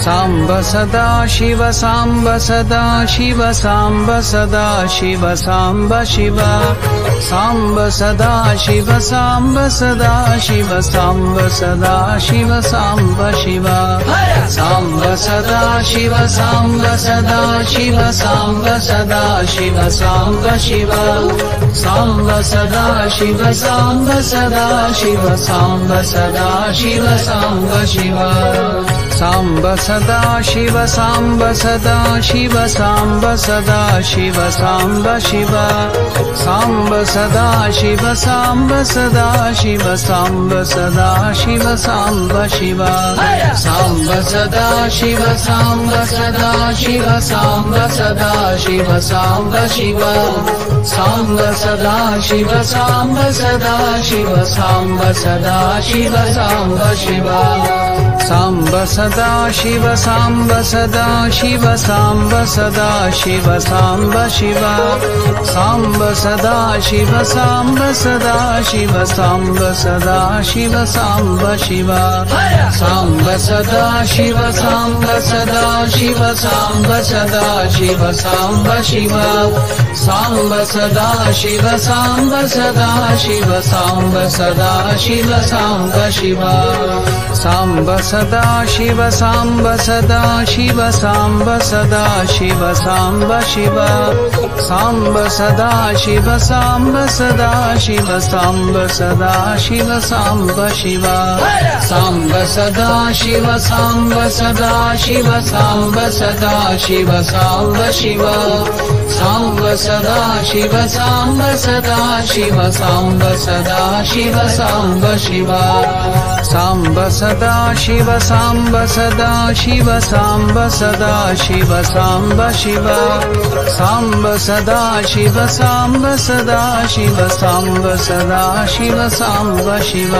साम्ब सदा शिव साम्ब सदा शिव साम्ब सदा शिव साम्ब शिव साम्ब सदा शिव साम्ब सदा शिव साम्ब सदा शिव साम्ब शिव साम्ब सदा शिव साम्ब सदा शिव साम्ब सदा शिव साम्ब शिव साम्ब सदा शिव साम्ब सदा शिव साम्ब सदा शिव साम्ब शिव साम्ब सदा शिव साम्ब सदा शिव साम्ब सदा शिव साम्ब शिव साम्ब सदा शिव साम्ब सदा शिव साम्ब सदा शिव साम्ब शिव साम्ब सदा शिव साम्ब सदा शिव साम्ब सदा शिव साम्ब शिव साम्ब सदा शिव साम्ब सदा शिव साम्ब सदा शिव साम्ब शिव साम्ब सदा शिव साम्ब सदा शिव साम्ब सदा शिव साम्ब शिव साम्ब सदा शिव साम्ब सदा शिव साम्ब सदा शिव साम्ब शिव साम्ब सदा शिव साम्ब सदा शिव साम्ब सदा शिव साम्ब शिव साम्ब सदा शिव साम्ब सदा शिव साम्ब सदा शिव साम्ब शिव साम्ब सदा शिव साम्ब सदा शिव साम्ब सदा शिव साम्ब शिव साम्ब सदा शिव साम्ब सदा शिव साम्ब सदा शिव साम्ब शिव साम्ब सदा शिव साम्ब सदा शिव साम्ब सदा शिव साम्ब शिव साम्ब सदा शिव साम्ब सदा शिव साम्ब सदा शिव साम्ब शिव साम्ब सदा शिव साम्ब सदा शिव साम्ब सदा शिव साम्ब शिव साम्ब सदा शिव साम्ब सदा शिव साम्ब सदा शिव साम्ब शिव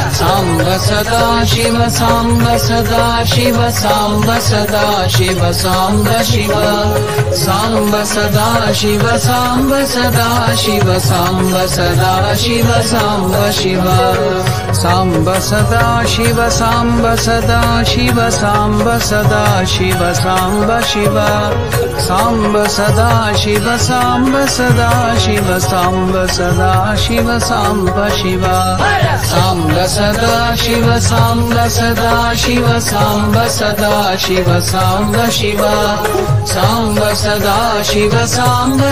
साम्ब सदा शिव साम्ब सदा शिव साम्ब सदा शिव साम्ब शिव साम्ब सदा शिव साम्ब सदा शिव साम्ब सदा शिव साम्ब शिव साम्ब सदा शिव साम्ब सदा शिव साम्ब सदा शिव साम्ब शिव साम्ब सदा शिव साम्ब सदा शिव साम्ब सदा शिव साम्ब शिव साम्ब सदा शिव साम्ब सदा शिव साम्ब सदा शिव साम्ब शिव साम्ब सदा शिव साम्ब सदा शिव साम्ब सदा शिव साम्ब शिव साम्ब सदा शिव साम्ब सदा शिव साम्ब सदा शिव साम्ब शिव साम्ब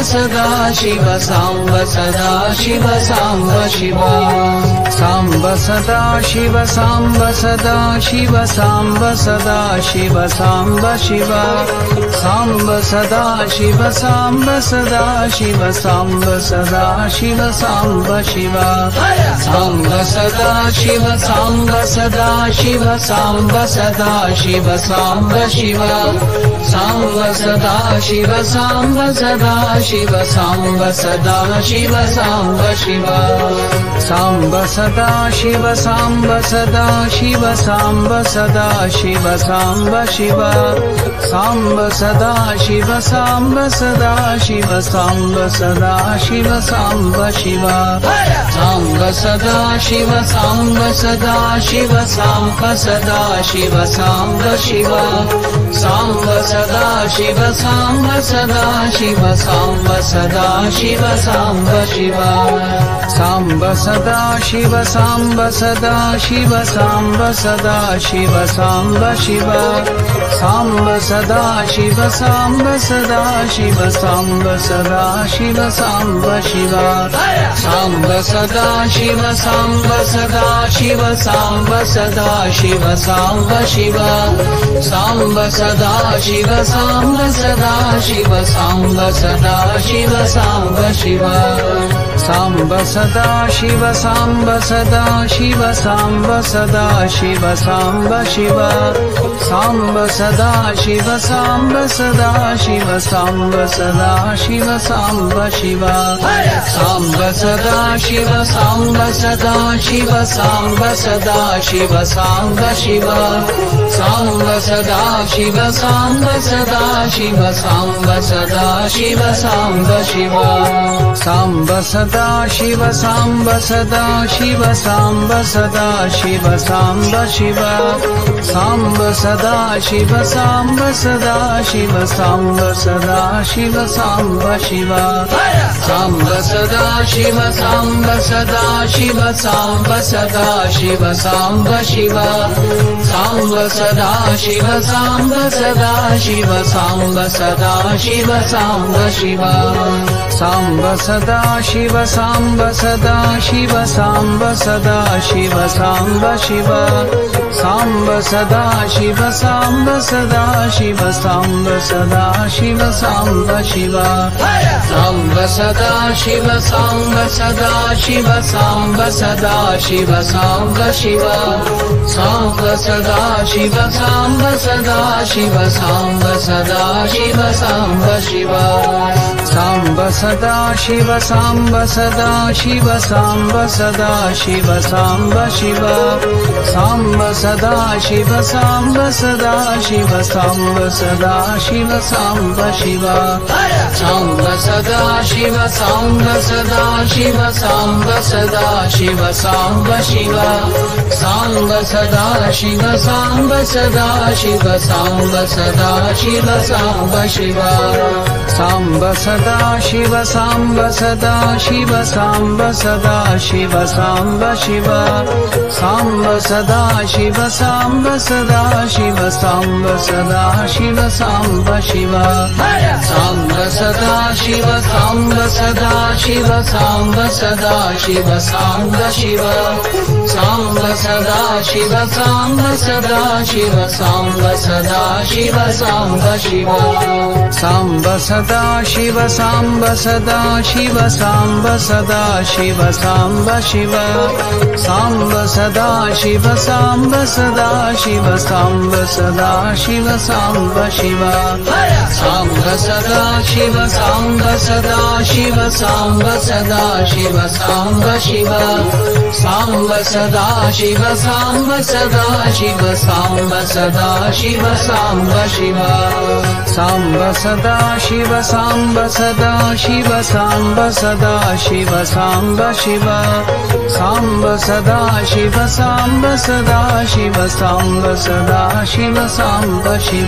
सदा शिव साम्ब सदा शिव साम्ब सदा शिव साम्ब शिव साम्ब सदा शिव साम्ब सदा शिव साम्ब सदा शिव साम्ब शिव साम्ब सदा शिव साम्ब सदा शिव साम्ब सदा शिव साम्ब शिव साम्ब सदा शिव साम्ब सदा शिव साम्ब सदा शिव साम्ब शिव साम्ब सदा शिव साम्ब सदा शिव साम्ब सदा शिव साम्ब शिव साम्ब सदा शिव साम्ब सदा शिव साम्ब सदा शिव साम्ब शिव साम्ब सदा शिव साम्ब सदा शिव साम्ब सदा शिव साम्ब शिव साम्ब सदा शिव साम्ब सदा शिव साम्ब सदा शिव साम्ब शिव साम्ब सदा शिव साम्ब सदा शिव साम्ब सदा शिव साम्ब शिव साम्ब सदा शिव साम्ब सदा शिव साम्ब सदा शिव साम्ब शिव साम्ब सदा शिव साम्ब सदा शिव साम्ब सदा शिव साम्ब शिव साम्ब सदा शिव साम्ब सदा शिव साम्ब सदा शिव साम्ब शिव साम्ब सदा शिव साम्ब सदा शिव साम्ब सदा शिव साम्ब शिव साम्ब सदा शिव साम्ब सदा शिव साम्ब सदा शिव साम्ब शिव साम्ब सदा शिव साम्ब सदा शिव साम्ब सदा शिव साम्ब शिव साम्ब सदा शिव साम्ब सदा शिव साम्ब सदा शिव साम्ब शिव साम्ब सदा शिव साम्ब सदा शिव साम्ब सदा शिव साम्ब शिव साम्ब सदा शिव साम्ब सदा शिव साम्ब सदा शिव साम्ब शिव साम्ब सदा शिव साम्ब सदा शिव साम्ब सदा शिव साम्ब शिव साम्ब सदा शिव साम्ब सदा शिव साम्ब सदा शिव साम्ब शिव साम्ब सदा शिव साम्ब सदा शिव साम्ब सदा शिव साम्ब शिव साम्ब सदा शिव साम्ब सदा शिव साम्ब सदा शिव साम्ब शिव साम्ब सदा शिव साम्ब सदा शिव साम्ब सदा शिव साम्ब शिव साम्ब सदा शिव साम्ब सदा शिव साम्ब सदा शिव साम्ब शिव साम्ब सदा शिव साम्ब सदा शिव साम्ब सदा शिव साम्ब शिव साम्ब सदा शिव साम्ब सदा शिव साम्ब सदा शिव साम्ब शिव साम्ब सदा शिव साम्ब सदा शिव साम्ब सदा शिव साम्ब शिव साम्ब सदा शिव साम्ब सदा शिव साम्ब सदा शिव साम्ब शिव साम्ब सदा शिव साम्ब सदा शिव साम्ब सदा शिव साम्ब शिव साम्ब सदा शिव साम्ब सदा शिव साम्ब सदा शिव साम्ब शिव साम्ब सदा शिव साम्ब सदा शिव साम्ब सदा शिव साम्ब शिव साम्ब सदा शिव साम्ब सदा शिव साम्ब सदा शिव साम्ब शिव साम्ब सदा शिव साम्ब सदा शिव साम्ब सदा शिव साम्ब शिव साम्ब सदा शिव साम्ब सदा शिव साम्ब सदा शिव साम्ब शिव साम्ब सदा शिव साम्ब सदा शिव साम्ब सदा शिव साम्ब शिव साम्ब सदा शिव साम्ब सदा शिव साम्ब सदा शिव साम्ब शिव साम्ब सदा शिव साम्ब सदा शिव साम्ब सदा शिव साम्ब शिव साम्ब सदा शिव साम्ब सदा शिव साम्ब सदा शिव साम्ब शिव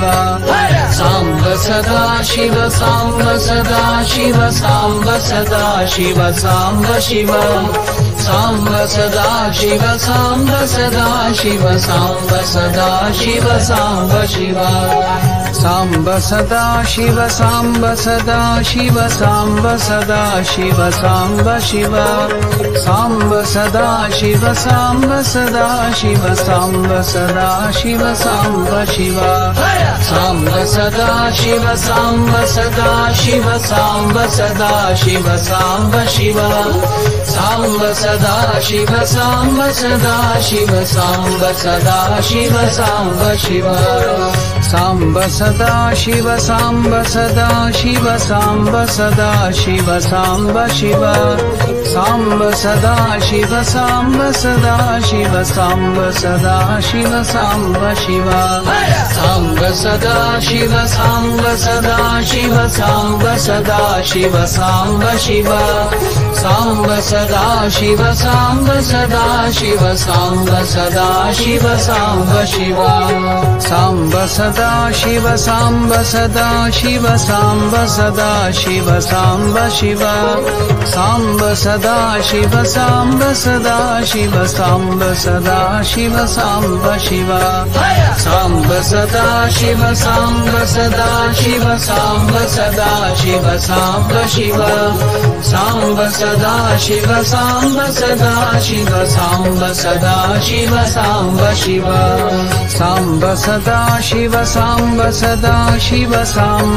साम्ब सदा शिव साम्ब सदा शिव साम्ब सदा शिव साम्ब शिव साम्ब सदा शिव साम्ब सदा शिव साम्ब सदा शिव साम्ब शिव साम्ब सदा शिव साम्ब सदा शिव साम्ब सदा शिव साम्ब शिव साम्ब सदा शिव साम्ब सदा शिव साम्ब सदा शिव साम्ब शिव साम्ब सदा शिव साम्ब सदा शिव साम्ब सदा शिव साम्ब शिव साम्ब सदा शिव साम्ब सदा शिव साम्ब सदा शिव साम्ब शिव साम्ब सदा शिव साम्ब सदा शिव साम्ब सदा शिव साम्ब शिव साम्ब सदा शिव साम्ब सदा शिव साम्ब सदा शिव साम्ब शिव साम्ब सदा शिव साम्ब सदा शिव साम्ब सदा शिव साम्ब शिव साम्ब सदा शिव साम्ब सदा शिव साम्ब सदा शिव साम्ब शिव साम्ब सदा शिव साम्ब सदा शिव साम्ब सदा शिव साम्ब शिव साम्ब सदा शिव साम्ब सदा शिव साम्ब सदा शिव साम्ब शिव साम्ब सदा शिव साम्ब सदा शिव साम्ब सदा शिव साम्ब शिव साम्ब सदा शिव साम्ब सदा शिव साम्ब सदा शिव साम्ब शिव साम्ब सदा शिव साम्ब सदा शिव साम्ब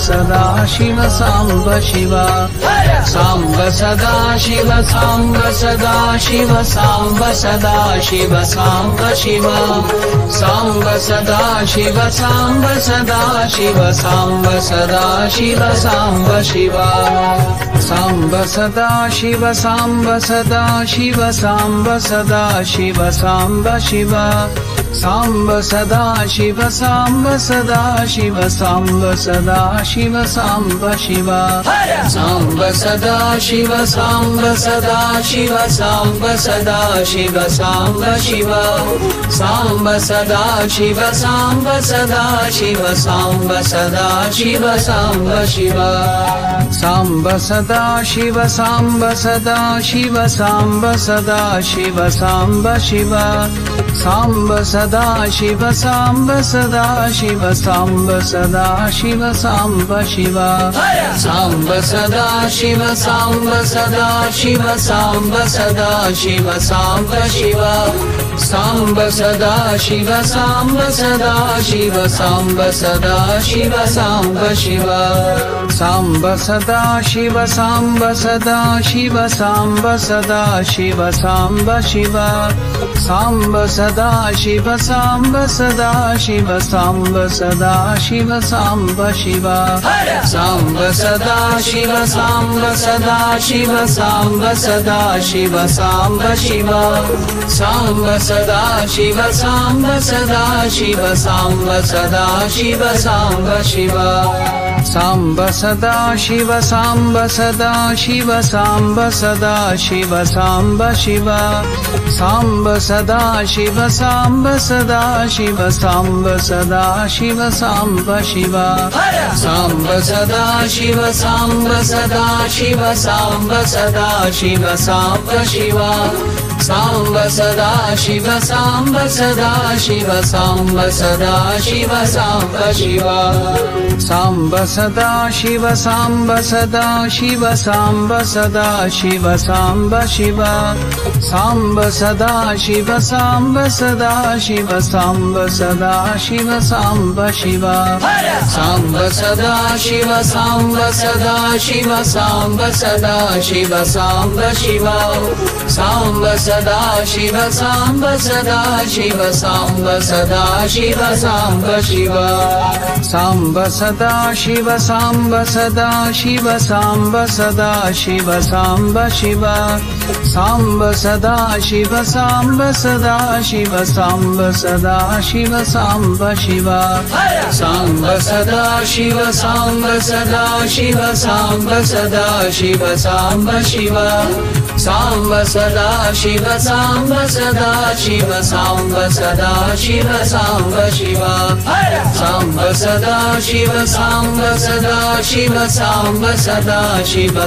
सदा शिव साम्ब शिव साम्ब सदा शिव साम्ब सदा शिव साम्ब सदा शिव साम्ब शिव साम्ब सदा शिव साम्ब सदा शिव साम्ब सदा शिव साम्ब शिव साम्ब सदा शिव साम्ब सदा शिव साम्ब सदा शिव साम्ब शिव साम्ब सदा शिव साम्ब सदा शिव साम्ब सदा शिव साम्ब शिव साम्ब सदा शिव साम्ब सदा शिव साम्ब सदा शिव साम्ब शिव साम्ब सदा शिव साम्ब सदा शिव साम्ब सदा शिव साम्ब शिव साम्ब सदा शिव साम्ब सदा शिव साम्ब सदा शिव साम्ब शिव साम्ब सदा शिव साम्ब सदा शिव साम्ब सदा शिव साम्ब शिव साम्ब सदा शिव साम्ब सदा शिव साम्ब सदा शिव साम्ब शिव साम्ब सदा शिव साम्ब सदा शिव साम्ब सदा शिव साम्ब शिव साम्ब सदा शिव साम्ब सदा शिव साम्ब सदा शिव साम्ब शिव साम्ब सदा शिव साम्ब सदा शिव साम्ब सदा शिव साम्ब शिव साम्ब सदा शिव साम्ब सदा शिव साम्ब सदा शिव साम्ब शिव साम्ब सदा शिव साम्ब सदा शिव साम्ब सदा शिव साम्ब शिव साम्ब सदा शिव साम्ब सदा शिव साम्ब सदा शिव साम्ब शिव साम्ब सदा शिव साम्ब सदा शिव साम्ब सदा शिव साम्ब शिव साम्ब सदा शिव साम्ब सदा शिव साम्ब सदा शिव साम्ब शिव साम्ब सदा शिव साम्ब सदा शिव साम्ब सदा शिव साम्ब शिव साम्ब सदा शिव साम्ब सदा शिव साम्ब सदा शिव साम्ब शिव साम्ब सदा शिव साम्ब सदा शिव साम्ब सदा शिव साम्ब शिव साम्ब सदा शिव साम्ब सदा शिव साम्ब सदा शिव साम्ब शिव साम्ब सदा शिव साम्ब सदा शिव साम्ब सदा शिव साम्ब शिव साम्ब सदा शिव साम्ब सदा शिव साम्ब सदा शिव साम्ब शिव साम्ब सदा शिव साम्ब सदा शिव साम्ब सदा शिव साम्ब शिव साम्ब सदा शिव साम्ब सदा शिव साम्ब सदा शिव साम्ब शिव साम्ब सदा शिव साम्ब सदा शिव साम्ब सदा शिव साम्ब शिव साम्ब सदा शिव साम्ब सदा शिव साम्ब सदा शिव साम्ब शिव साम्ब सदा शिव साम्ब सदा शिव साम्ब सदा शिव साम्ब शिव साम्ब सदा शिव साम्ब सदा शिव साम्ब सदा शिव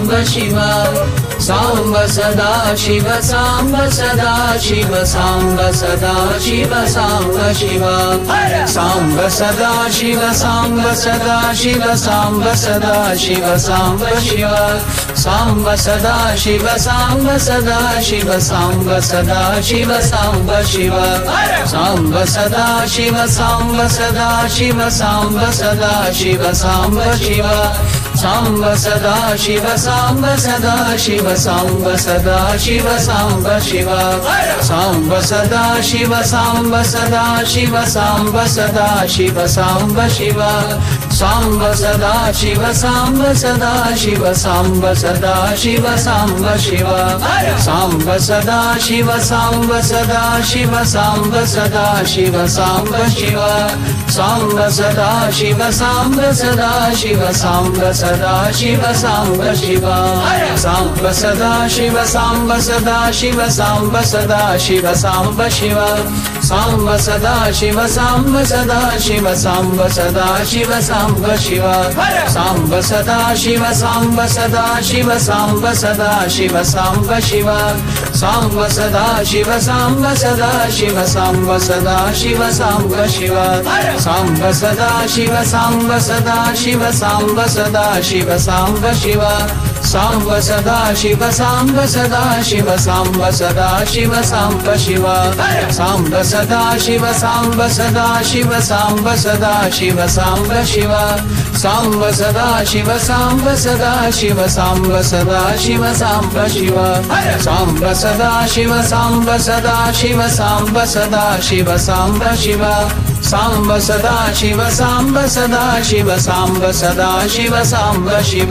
साम्ब शिव साम्ब सदा शिव साम्ब सदा शिव साम्ब सदा शिव साम्ब शिव साम्ब सदा शिव साम्ब सदा शिव साम्ब सदा शिव साम्ब शिव साम्ब सदा शिव साम्ब सदा शिव साम्ब सदा शिव साम्ब शिव साम्ब सदा शिव साम्ब सदा शिव साम्ब सदा शिव साम्ब शिव साम्ब सदा शिव साम्ब सदा शिव साम्ब सदा शिव साम्ब शिव साम्ब सदा शिव साम्ब सदा शिव साम्ब सदा शिव साम्ब शिव साम्ब सदा शिव साम्ब सदा शिव साम्ब सदा शिव साम्ब शिव साम्ब सदा शिव साम्ब सदा शिव साम्ब सदा शिव साम्ब शिव साम्ब सदा शिव साम्ब सदा शिव साम्ब सदा शिव साम्ब शिव साम्ब सदा शिव साम्ब सदा शिव साम्ब सदा शिव साम्ब शिव साम्ब सदा शिव साम्ब सदा शिव साम्ब सदा शिव साम्ब शिव साम्ब सदा शिव साम्ब सदा शिव साम्ब सदा शिव साम्ब शिव साम्ब सदा शिव साम्ब सदा शिव साम्ब सदा शिव साम्ब शिव साम्ब सदा शिव साम्ब सदा शिव साम्ब सदा शिव साम्ब शिव साम्ब सदा शिव साम्ब सदा शिव साम्ब सदा शिव साम्ब शिव साम्ब सदा शिव साम्ब सदा शिव साम्ब सदा शिव साम्ब शिव साम्ब सदा शिव साम्ब सदा शिव साम्ब सदा शिव साम्ब शिव